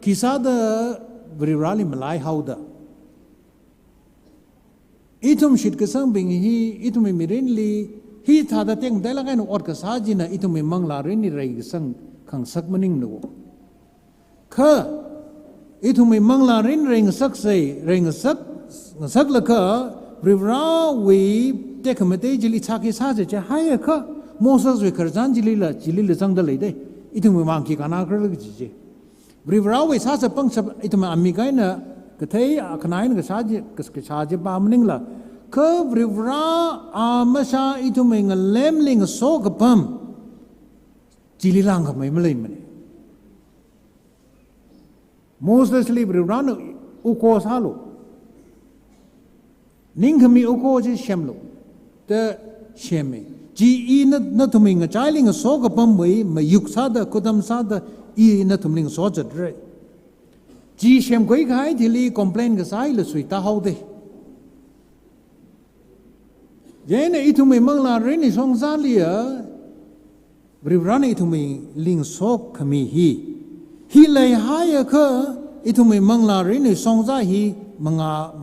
Kisah da berirali Malay hauda. Itum shit kesang bing hi itum mirin li hi thada teng dai lagai no or kasaji na itum mang la rin ni rai kesang khang sak maning no. Kha itum mang la rin ring sak sei ring sak la kha rivra we tekamate jili chaki saje cha hai kha Moses we karjan jili la jang da lei dai itum mang ki kana kar la ji rivra we sa sa pang sab itum amigai na Kathai akanain kasaji pa maning la ka rivra amasha itu menga lemling so kapam jililang ka mai malay mani Moses li rivra no uko salo ning kami uko ji shamlo the shame ji na tuminga chailing so kapam mai yuksa da kudam sa da na tumling so jadre Ji shem koi khai thili complain ka sai la sui ta hau de. Jene itu me mangla rini song sa lia. Brivrani itu me ling sok kami hi. Hi lai haya ka itu me mangla rini song sa hi mga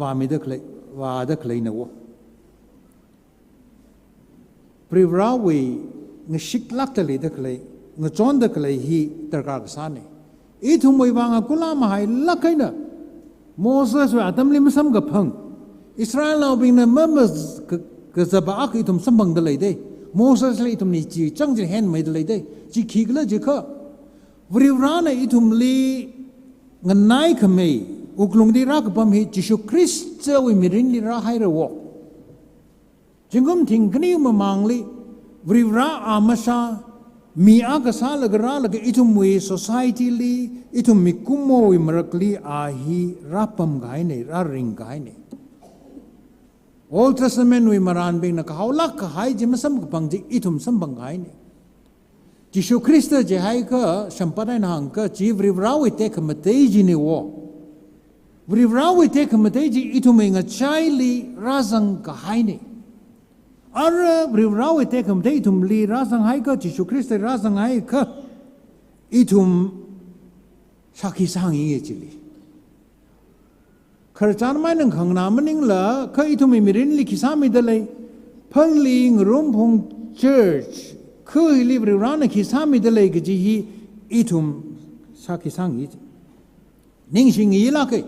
wa da klei na wo. Brivrawi ngshik lak tali da klei ngchon da klei hi tarkar ka sa ne. Itu mo ibang akula mahay lakay na Moses wa atam lim sam gapang Israel na bing na mamas kazabaak itum sambang dalay day Moses la itum ni ji chang ji hen may dalay day ji khigla ji kha vrivra na itum li nganay kamay uklung di ra kapam hi Jishu Christ wi mirin li ra hay ra wo jingum ting kani mamangli vrivra amasa Mi aga sala gara laga itum we society li itum mikumo we marakli ahi rapam gaine raring gaine Old Testament we maran bing na kahawlak kahai jimasam kapang ji itum sambang gaine Jishu Krista jihai ka shampanay na hangka ji vrivrawi teka mateji ni wo vrivrawi teka mateji itum nga chai li razang gaine Ara rivrawi tekam te itum li rasang hai ka Jishu Krista rasang hai ka itum shaki sang inge chili. Kharchan mai nang khang na maning la ka itum imirin li kisami dalai Phalee Ngarumphung Church ka li rivrana kisami dalai ka ji itum shaki sang inge. Ning sing yi la kai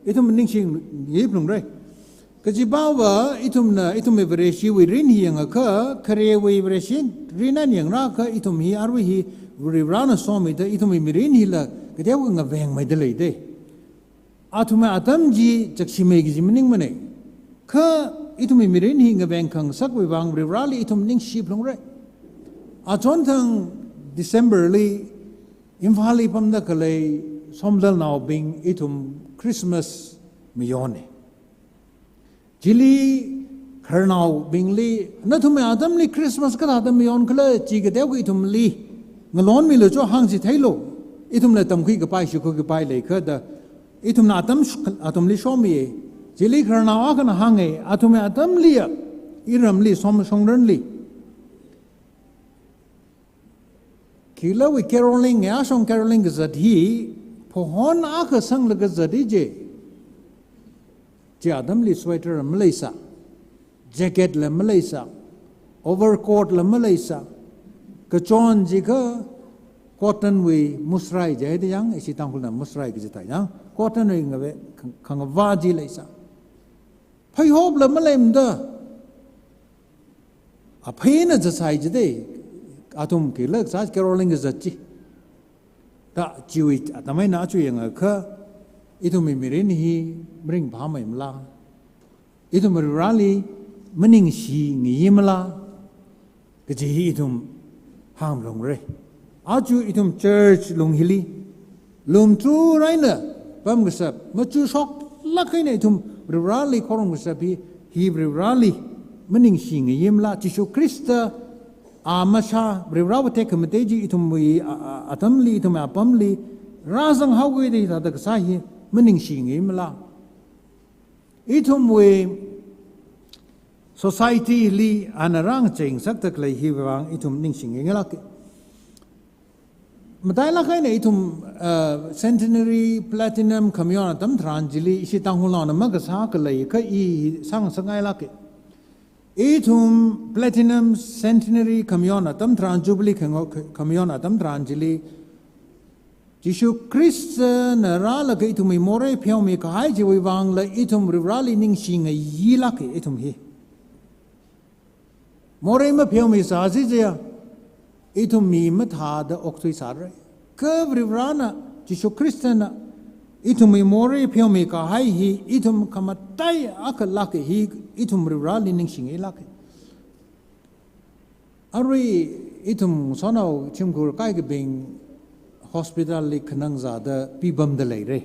itum ning sing yi plung rai. Kajibawa itum evereshi we rin hi nga ka kare we evereshi rina ni nga ka itum hi arwi hi rivrana somi da itum mirin hi la kadew nga veng mai dalai de atuma atam ji jakshime gi jimning mane ka itum mirin hi nga veng khang sak we wang rivrali itum ning shi plong re a chon thang December li Phalee pam da kalai somdal naw bing itum Christmas miyone Jili kharnau bingli na thume adam li Christmas ka adam yon khala chi ga dew gi thum li ngalon mi lo cho hang si thailo itum la tam khi ga pai shu ko ga pai le kha da itum na atam li shom ye jili kharnau ka na hang e atume atam li ya iram li som songran li kila we caroling ya song caroling ga zat hi pohon a ka sang la ga zadi je Adam li sweater Malaysia, jacket la Malaysia, overcoat la Malaysia, kachon jika cotton we musrai jai de yang isi tangkul na musrai kijita yang cotton we ngawe kang vaji Malaysia. Pai hob la Malaym da, apai na jasai jade, atum kilak saj caroling jaji, ta jiwi atamai na acu yang ka Itu mirin hi bring phamai mla itu merali mening si ngiyimla keji itum ham long re aju itum church long hili lum tu raina pam gesap machu sok lakai itum rali korong gesapi hi rali mening si ngiyimla Jishu Krista amasha rewate kemeteji itum atamli itum apamli razang hawge de ta sahi mening singi mala itum we society li anarang cheng sak tak lai hi wang itum ning singi ngala matai la kai ne itum Centenary Platinum Communion tam tranjili isi tanghulon na magasa ka lai ka I sang sangai la ke itum Platinum Centenary Communion tam Jubilee Communion tam tranjili Jishu Christ na ra la ke itum more phiao me ka hai ji wang la itum rali ning sing yi la ke itum hi more ma phiao me sa ji ja itum mi ma tha da oktui sar re ka rana Jishu Christ na itum mi more phiao me ka hai hi itum kamatai ak la ke hi itum rali ning sing la ke ari itum sonau chimgur kai ke bing hospital li khanang za da pibam da lai re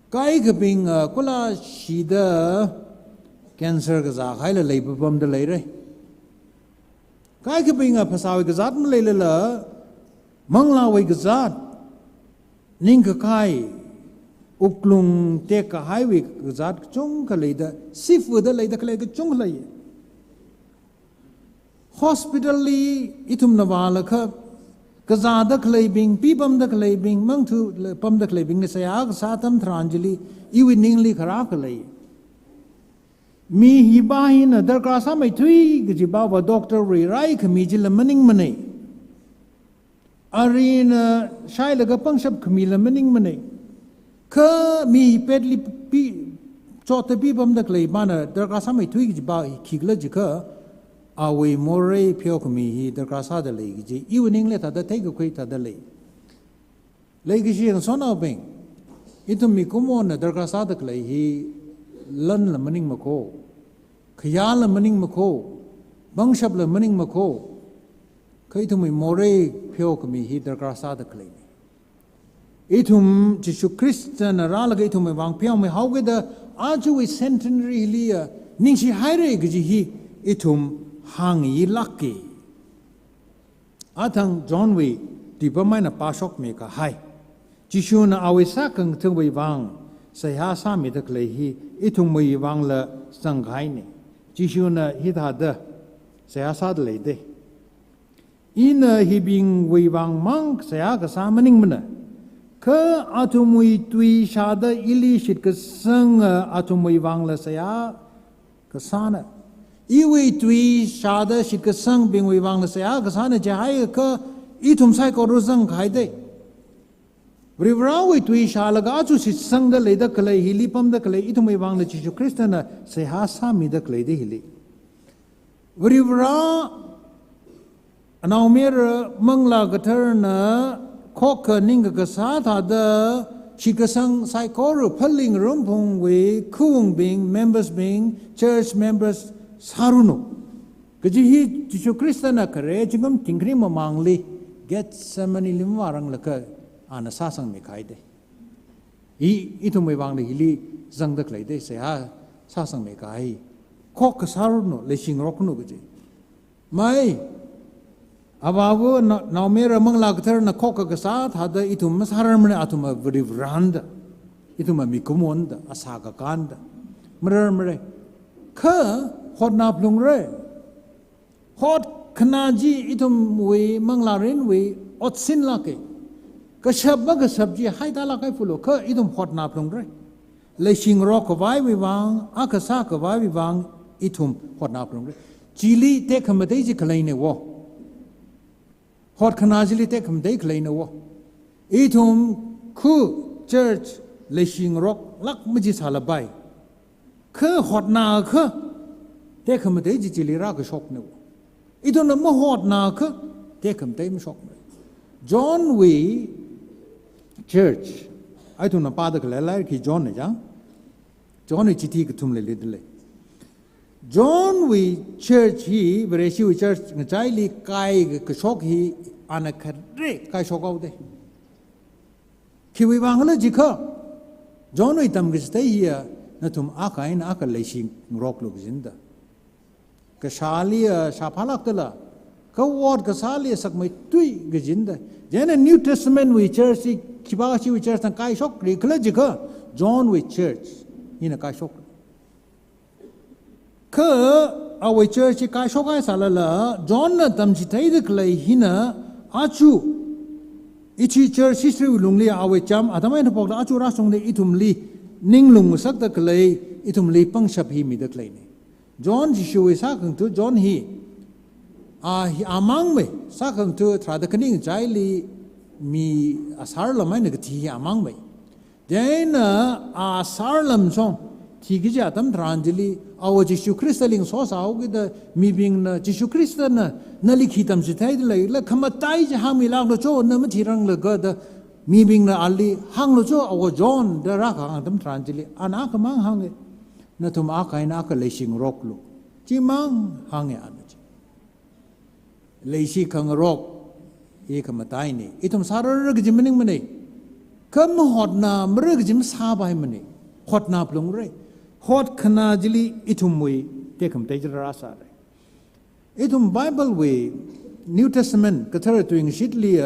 kai ke bing kula shi da cancer ga za khai la lai pibam da lai re kai ke bing phasawi ga zat ma lai la mangla wai ga zat ning ka kai uklung te ka highway ga zat chung ka lai da sifu da lai da ka lai ga chung lai hospital li itum na wala ka Kazada claiming, Pibam the claiming, Mangtu Pum the claiming, Sayag, Satam Tranjili, Iwiningly Karakalay. Me hibahin a darkasa may tree, Gijibaba doctor Rai, Kamijila Manning Money. Arena Shailaga Pungshap Kamila Manning Money. Ka me pedly chota Pibam the claimana, darkasa may twig by Kiglajika. Awe more piokami he the grasada legi, evening letter that take a quit at the lake. Legi and son of Bing. Itum me come on the grasada clay, he lun la manning mako, Kayala manning mako, Bangshap la manning mako, Kaitum more piokami he the grasada clay. Itum Jishu Christian a ralagatum wang piome, how with the Arju Centenary Lia, Ningshi Hire he itum. Hang yi lucky. Atang John we dipamina pasok me ka hai. Jishuna awe sakang tung we wang. Say ha sami the clay he itung we wang la sang haini. Jishuna hit had say ha sad lady. In he being we wang monk say ha samaning mana. Ka atumui tui shada ili shit ka sang atumui wang la say ha kasana. Iwi tui shada shikasang bing we wang la saya kasana jahai ka itum sai ko ruzang khai de Rivrawi tui shalaga chu sisang da leda kale hili pam da kale itum we wang la Jishu Kristana seha sami da kale de hili Rivra anaumir mangla gatarna koka ninga kasa tha da shikasang sai ko ru Phalee Ngarumphung we kuung bing members bing church members Saruno. Kajihi Jishu Kristana kare jingam tingri mamangli get samani limwarang laka anasasang mekaide. Itu may wang hili zang da klaide se ha sasang mekai. Kok saruno leshing rokno gaji. Mai abago na mera manglagter na kok kasat hada itu masaramne atuma vrivranda. Itu mamikumunda asaga kanda. Mre ka hot na plung re hot kanaji itum we manglarin we otsin lake ka shabba ka sabji haida la kai fulo ka itum hot na plung re le sing ro ko vai we wang akasa ko vai we wang itum hot na plung re chili te khamate ji khlaine wo hot kanaji li te khamate khlaine wo itum khu church le sing ro lak mji sala bai ka hot na ka Take him a day, Jilira shock no. It on a mohot naka, take him time shock me. John we church. I don't know Pada like John, John Chitik tumle little. John we church he, where she church, Najali Kai Kashok he, and a kare Kai shock out there. Kiwi Wangala Jika. John we tam stay here, Natum Aka in Aka lashing rock looks in the. Kashalia Shapalaktala, Kawad Kasalia Sakmai Tui Gajinda. Then a New Testament we church, Kibashi we church and Kai Shok, Klajika, John we church in a Kai Shok. Ka our church Kai Shokai Salala, John Tamchitai the Clay Hina, อาชูอิชิเชอร์ซิสริวลุงลีเอาไว้จำอาตมาเนี่ยบอกอาชูราชงในอิทุมลีนิ่งลุงสักตะกเลยอิทุมลีปังชับฮีมีตะกเลยนี่จอห์นจิชูสักขังตัวจอห์นฮีอามังไม่สักขังตัวทราดกันนิ่งใจลีมีอาสารละไม่นึกที่อามังไม่เดี๋ยวน่ะอาสารลำซองที่กิจอาตมทรานจิลีเอาจิชูคริสต์ลิงสอสาวกิดมีบิงน่ะจิชูคริสต์น่ะนั่นลิขิตมสิทธิ์เลยแล้วขมาตายจะหามิลากโลโจนั่นมันที่รังเลยก็ดมีบิงน่ะอัลลีหังโลโจเอาจอนเดรักหังตมทรานจิลีอันอาขมังหังเอนั่นทุมอาใครนักเลยชิงรกลูจิมังหังเออันนั้นเลยชิขังรกเอกมาตายนี่อิทุมสารเรื่องจิมันนึงมันนี่ก็มหดนามเรื่องจิมสาบายมันนี่หดนาพลงเร่หดขนาจิลีอิทุมวยเด็กคำเตจราสาเร่อิทุมไบเบิลเวนิวเทสเมนต์ก็เท่าตัวอย่างชิดเลีย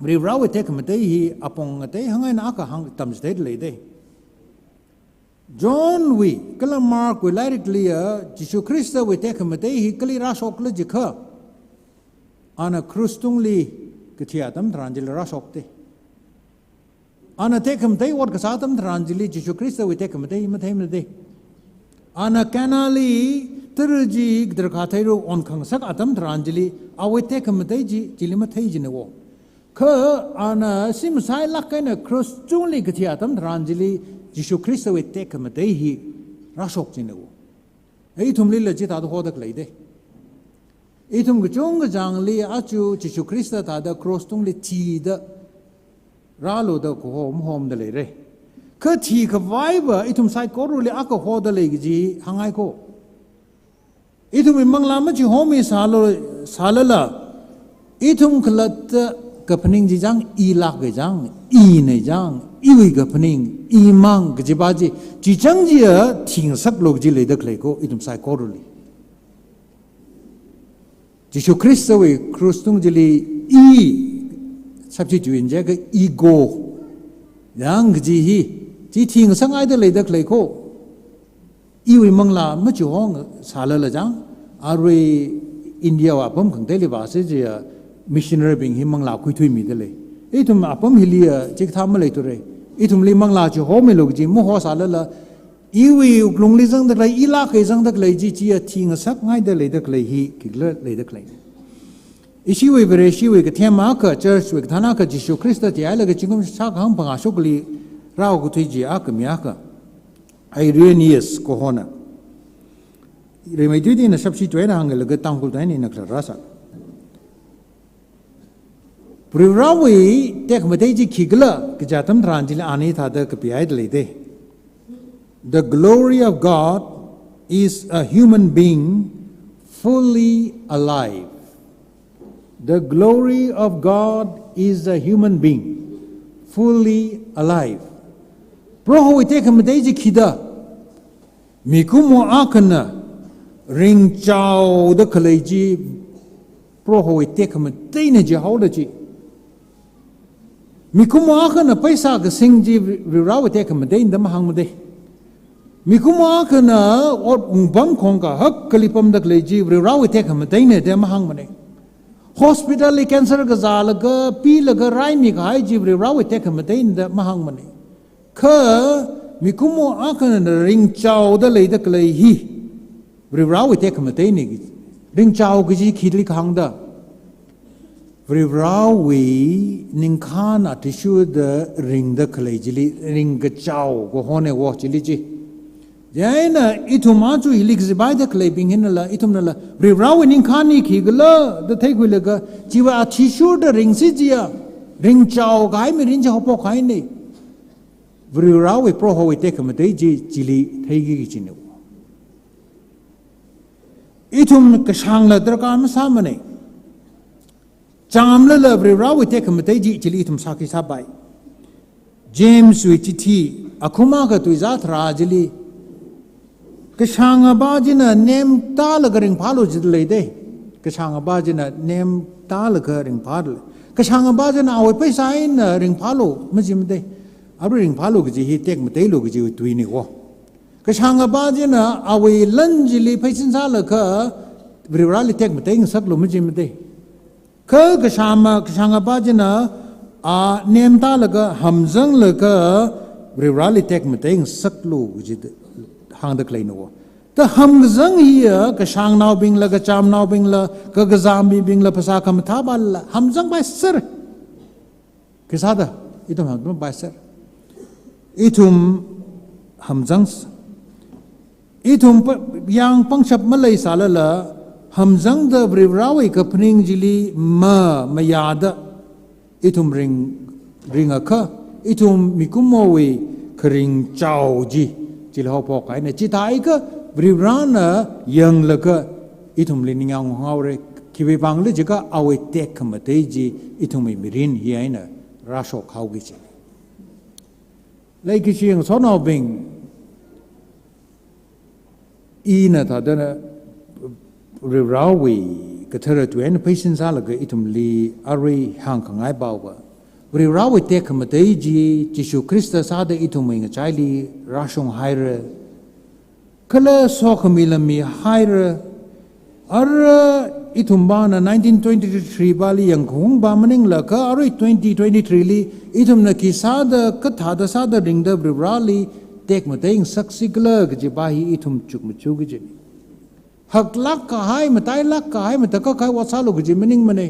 รีราวเตคำเตยอปงเตยหังไงนักหังตั้มสเตดเลยเด้จอห์นวีก็ละมาร์กวิไลริกเลียจิชูคริสต์เวเตคำเตยก็ลีราชอกเลยจิค่ะอันครุสตุงลีก็ที่อาตมทรานจิลราชอกเตอันเทคมเตยวัดกษัตริย์ทรานจิลีจิชูคริสต์วิเทคมเตยมาเทมเตยอันแคนาลีตรจีกดรคาเทโรออนขังสักอาตมทรานจิลีเอาวิเทคมเตยจิลิมาเทยจินวะคืออันซิมไซลักกันครุสตุงลีก็ที่อาตมทรานจิลีจิชูคริสต์วิเทคมเตยราชอกจินวะไอ้ทุ่มลีละจิตาตุโฮดักเลยเดไอ้ทุ่มกจงกจังลีอาจูจิชูคริสต์ตาดครุสตุงลีทีดราโลดก็โฮมเดเลยเร่คือที่กับไว้บ่ไอ้ทุ่มไซโครูเลยอาก็โฮเดเลยจีหังไงก็ไอ้ทุ่มมังลามันจีโฮมีสาลละไอ้ทุ่มขลัดกับพนิงจีจังอีลักกจังอีเนจังอีวิกับพนิงอีมังกจีบาจีจังจีทิ้งสักโลกจีเลยเด็กเลยก็ไอ้ทุ่มไซโครูเลยจิชูคริสต์เวครูสตุงจีลีอีสับจิจุนเจก็อีโก้ยังจีฮีจีทิ้งสังไอเดเลยเด็กเลยก็อีวิมังลาไม่จู่ห้องสาลละจังอารีอินเดียว่าผมขังเตลิบาสเจียมิชชันนารีบิงฮิมังลาคุยทุยมีเดเลยไอ้ทุ่มผมฮิลียจิกทำมาเลยตัวเลยไอ้ทุ่มลิมังลาจู่ห้องไม่ลงจีมั่วสาลละอีวิลงลิซังเด็กเลยอีลาเคซังเด็กเลยจีทิ้งสักไงเดเลยเด็กเลยฮีกิเลเลยเด็กเลยอิชิวิเบรชิวิกเทียมากเจอร์ชวิกธนาคจิชูคริสต์ที่ไอ้เลยก็จิงกุมชักหังปังอาชุกลีเราก็ทุยจีอากมีอากไอเรียนีสโคฮอนะเรื่องไม่ดีนี่นะสับชิจวยนะหังเลยก็ตั้งกุลได้นี่นักราชปริราวีเด็กไม่ได้จีขิกละก็จะทำทรานจิลอานิธาเด็กปีไอเดเลยเด The glory of God is a human being fully alive. The glory of God is a human being fully alive. เพราะเขาเทคำได้จิคิดามีคุมอาคันริงเจ้าเด็กเลยจีเพราะเขาเทคำได้เนี่ยจะเขาเลยจีมีคุมอาคันไปสักสิ่งจีเราเทคำได้อินดามหังมันได้มีคุมอาคันอดอุบังของกะฮักกลิปมเด็กเลยจีเราเทคำได้เนี่ยเดามหังมันได้hospital cancer ka zal ka pi la ka rai mi ka hai jib raw te ka mate inda mahang mane kha mi kumo akan ring chao da le da klei hi raw te ka mate ni ring chao ki ji khidli khang da raw we ning khan a tissue da ring da klei jili ring ka chao ko hone wo jili ji Jaina ituma chu ilik zibai da klebing hinala itumnala raw ning khani khigla da thaigulega jiwa tissue da ring si jia ring chao gai mi ring cha po khai nei raw we pro ho we te kamate ji jili thaigi gi chinu itum ka sang la dar ka ma sa mane cham la la raw we te kamate ji jili itum sa ki sa bai James we chi thi akuma ka tu za thra jiliกช่างบ้าจินะเนมตาลกระริงพาลุจิตเลยเด้กช่างบ้าจินะเนมตาลกระริงพาลุกช่างบ้าจินะเอาไปใส่นะริงพาลุไม่จิมเด้อาริงพาลุก็จะฮิตเต็กไม่ได้ลุก็จะตุยนี่วะกช่างบ้าจินะเอาไปลันจิลีไปสินซาลก็บริวารลิเต็กไม่ได้สักลุไม่จิมเด้ ke kashanga bajina a nemta laga hamzang laga rivali tek meteng saklu jid hang da kleino the hamzang here kashang now bing la cham now bing la ka gazambi bing la pasa kam thabal hamzang by sir kisada itum hamzang by sir itum hamzang itum yang pangshap malai salala hamzang da rivrawi kapning jili mayada itum ring aka itum mikumowi kering chau ji jilho pokai na chitai ka rivrana yang laka itum liningang haure kiwe bangli jika awe tek kamate ji itum mirin hiaina rasho khaugi ji like chiang sono bing ina tadana rivrawi katara tu en patients alaga itum li ari hang kangai bawa rivrawi tek kamate ji Jishu Krista sada itum inga chaili rashong haire kala sokamila mi haire ara itum bana 1923 bali yang khung ba maning la ka ari 2023 li itum na ki sada kathada sada ringda rivrawi tek mateng saksigla gjibahi itum chukmuchu gji hak lak ka hai matai lak ka hai mataka kai wasalo gji mening mane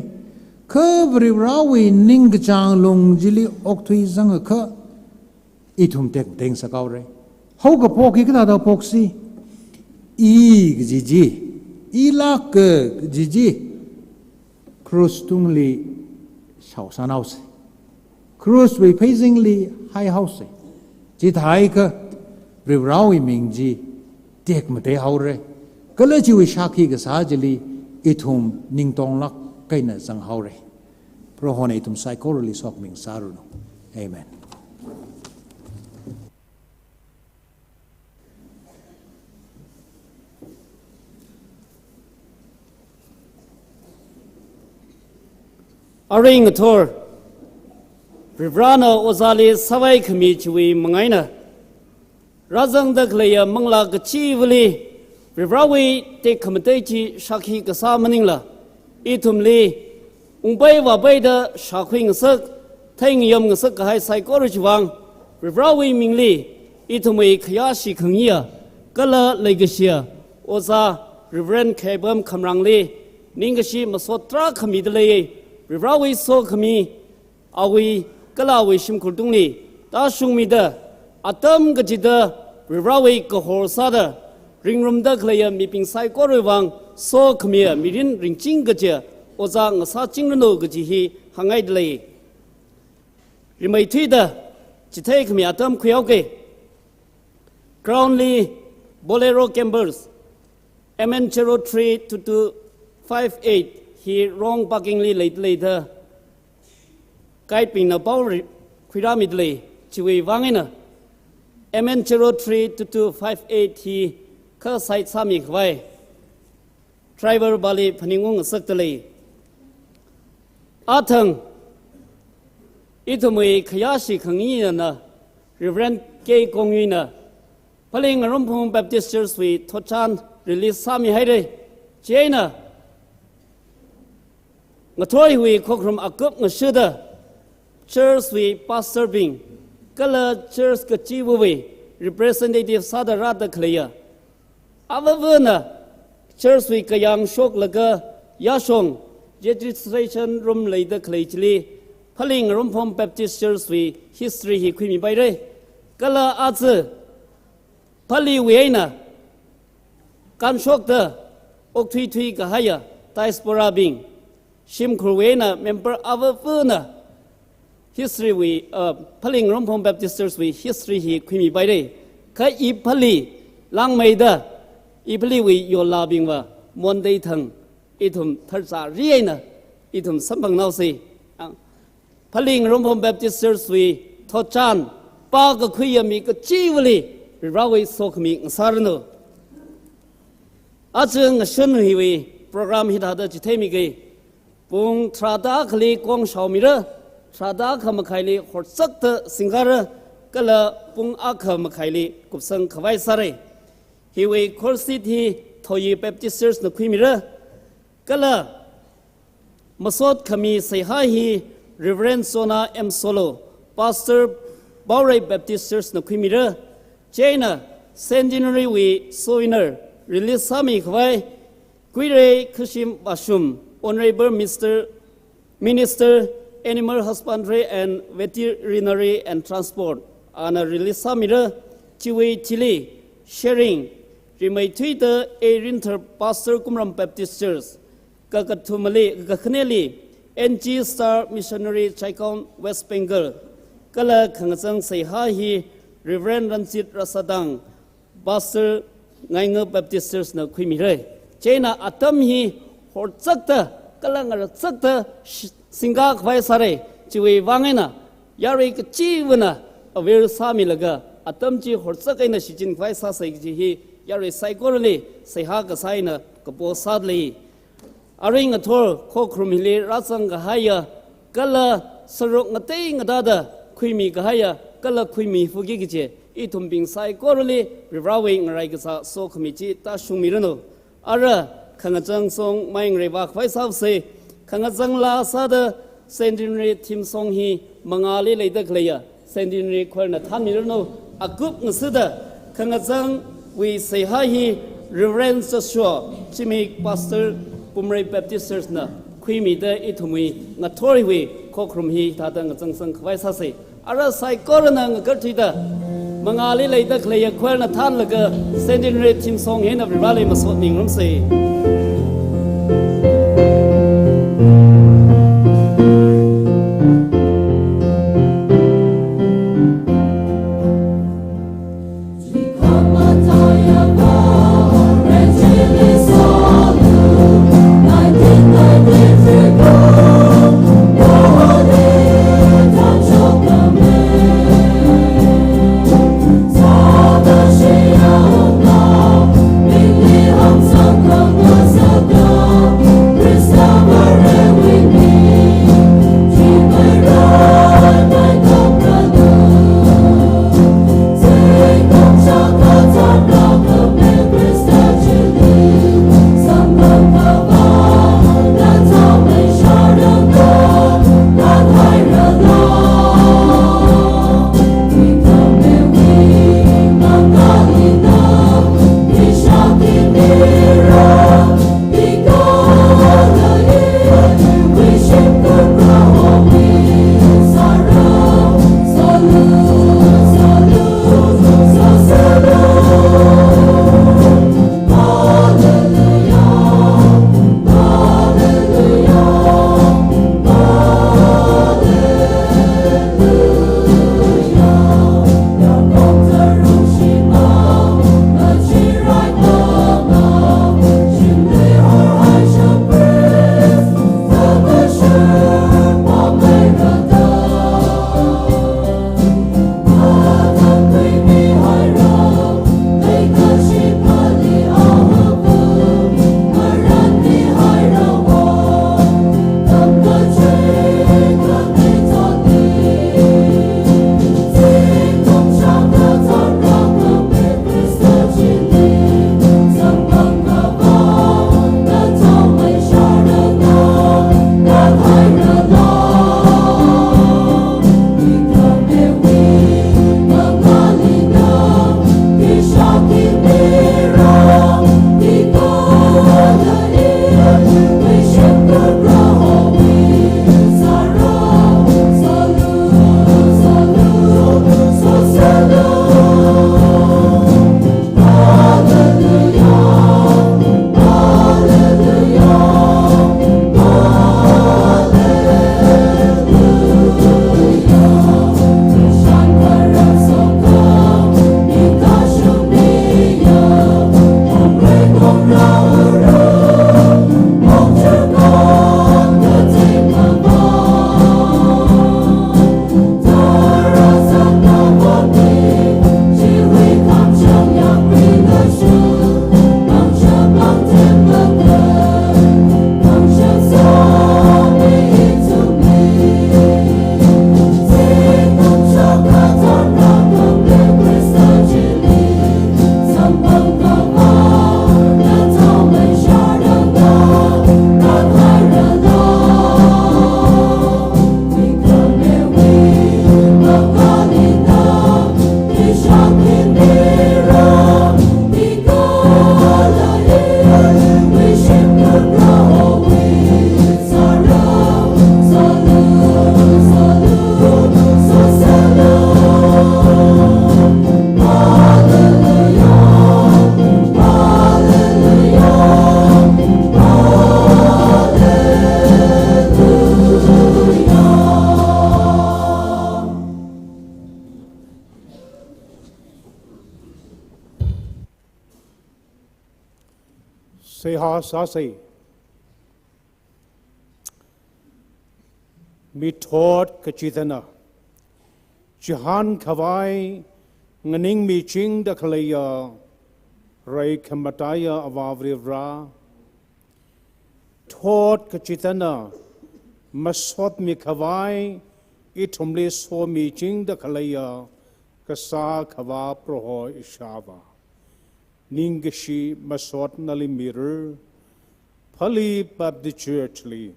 ka rivrawi ning chang long jili okthui zang ka itum tek teng sakaure hau ka poki ka da poksi I gji I lak gji cross tungli shao san house cross we facingly high house ji thai ka rivrawi mingji tek mate haure kala chi we shaki ga sajali itum ning tong lak kaina sang haure pro hone itum psychology sok ming saruno amen Aring Tor Rivrana Ozali Savai Kamichwi Mangaina Razang the Klaya Mangla Gachivali Rivrawi take Kamatachi Shaki Gasamaningla Itumli Umbay Wabeda Shaking Suk Tang Yam Suk High Psychology Wang Rivrawi Mingli Itumwe Kayashi Kanya Gala Legacia Oza Reverend Kabam Kamrangli Ningashi Masotra Kamidale Rivrawi so kami awi kalawi shimkultungni ta shungmida atam gajida rivrawi kahorsada ringrumda klaya miping sai korwang so kami mirin ringching gaja oza ngasa chingrno gajihi hangai dlei rimai thida chithai kami atam khuyauke Crownly Bolero Campers MN 032258 he wrong parkingly later guide pin about pyramidly chiwi wangina MN 032258 he ka site sami khwai driver bali phaningung saktale athang itumui khayashi khangi na Reverend K Kongina Phalee Ngarumphung Baptist Church we Thochan release sami haire chena Ngathoi hui kokrum akup ngasuda church we pastor bing kala church kachibu we representative sadara da khleya avavana church we kayang shok laga yashong registration room leida khleichli Phalee Ngarumphung Baptist Church we history hi khimi baire kala az Phalee we aina kan shok da okthui thui ka haya diaspora bing Shim Kurwena member of a Funa history we Phalee Ngarumphung Baptist Church we history he Kwimi Baire Ka I Phalee Lang Maida I Phalee we yo labing wa Monday Thang itum Tharsa Riena itum Sambang Nause Phalee Ngarumphung Baptist Church we Thochan Pa ka khuyami ka chiwali Rivrawi Sokmi Sarno Achung Shun we program hidada chithemi ge Pung trada kali kong shaumira, trada kamakali horsakta singara, kala pung akha makali kupsang kawai sare. Hiwe korsit hi thoyi Baptist Church na kwimira, kala มาสดขมีใส่หาฮี Reverend Sona M Solo Pastor Bauray Baptist Church นักคุยมีเรเจน่ะ Centenary วีโซวินเนอร์ Release สามีเขาไว้กุยเรคุชิมบาชุม Honorable Minister Animal Husbandry and Veterinary and Transport อานา Release สามีเรจิวีจิลี Sharing ริมัย Twitter Erinter Pastor Kumram Baptist Church กะทุมลีกะคเนลี NG Star Missionary Chaikon West Bengal ก็เลยขังจังใส่หาฮี Reverend Ranjit Rasadang Pastor ไงเงอ Baptist Church นักคุยมีเลยเจน่าอัตมฮีหดจักเตอก็ลังกระจักเตอสิงกาไฟสาระจีวีวางไงนะยาริกจีวนะเอาเวรสามีละก็อัตมจีหดจักไงนะสิจินไฟสาใส่จีฮียาริไซโครลีใส่หากใส่นะก็ปวดสาดลีอาริงทอร์โคครุมิลีรัสังกหายะก็ละสรุปงเตงดาดาคุยมีกหายะก็ละคุยมีฟุกิกิเจอีทุมบิงไซโครลีริบราวิงอะไรก็ซาโซขมิจิตาชุมิรโนอาระขังจังทรงไม่เรียกว่าไฟสาวเสขังจังลาซาเดเซนตินีทีมทรงฮีมังอาลีเลยตะเคลียเซนตินีควรนัทามิรโนอากุบงสุดขังจังวิเสหาฮีรีเวนส์ชัวชิมิกพาสเตอร์ปุมเรย์แบปติสต์นะคุยมีเดอิทุมีงัดทอริวีโคครุมฮีท่าตังจังสังไฟสาวเสอาระไซโครนังกัดทีเดมังอาลีเลยตะเคลียควรนัทานละก็เซนตินีทีมทรงเห็นอับริบาลีมาสวดมิงรุมเสSong se ha sa se mi thot kachitana Jihan kawai nganing mi ching da khalaya rai khamataya avavrivra thot kachitana masot mi kawai itumle so mi ching da khalaya kasa kawa proho ishava ningashi masot nali mirror Phalee Baptist Church li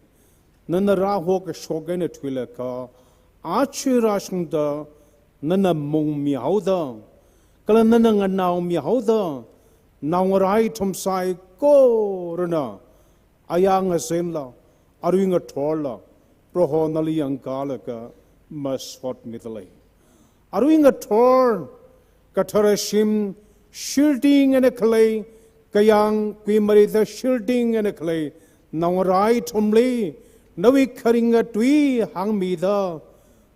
nanara ho ka shogane twila ka achirashunda nana mong mi hauda kala nana nganaw mi hauda nawrai thumsai ko rana ayang asemla arwinga thola proho nali angkala ka masot mitlai arwinga thor katharashim shilting and a clay kayang quimari the shilting and a clay nawrai thumli nawi kharinga tui hang mi da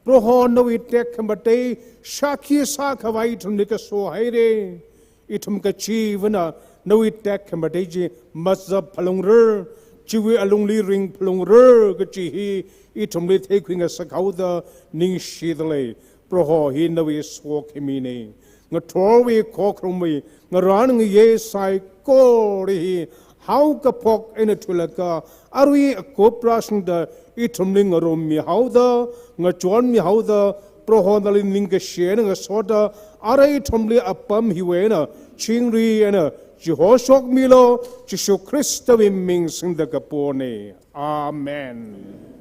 proho nawi tek khambate shakhi sa khawai thumnika so haire itum ka chivana nawi tek khambate ji mazhab phalungrer chiwi alungli ring phalungrer ka chi hi itumli thekwinga sakhauda ning shidle proho hi nawi so khimine nga thorwi khokrumwi nga ran ye sai ko ri how ka pok in a tulaka arwi a cooperation da itumling rom mi hauda nga chon mi hauda prohonali ninga shen nga soda arai tumli apam hiwena chingri and jihoshok milo jishu Christa wi ming sing da kapone amen